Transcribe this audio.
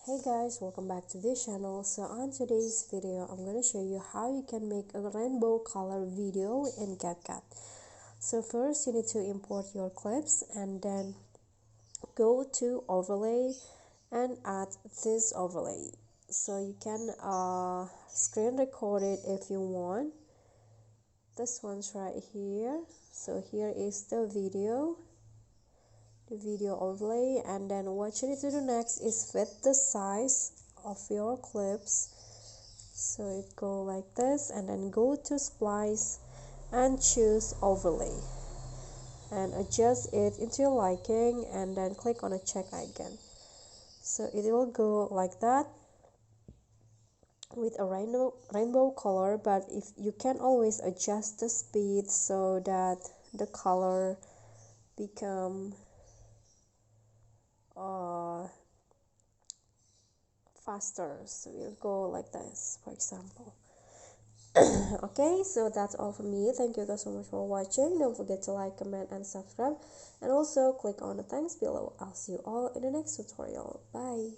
Hey guys, welcome back to this channel. So on today's video I'm going to show you how you can make a rainbow color video in CapCut. So first you need to import your clips and then go to overlay and add this overlay. So you can screen record it if you want. This one's right here. So here is the video overlay, and then what you need to do next is fit the size of your clips. So it go like this, and then go to splice and choose overlay and adjust it into your liking, and then click on a check icon. So it will go like that with a rainbow color, but if you can always adjust the speed so that the color become faster. So we'll go like this, for example. Okay, so that's all from me. Thank you guys so much for watching. Don't forget to like, comment, and subscribe, and also click on the thanks below. I'll see you all in the next tutorial. Bye.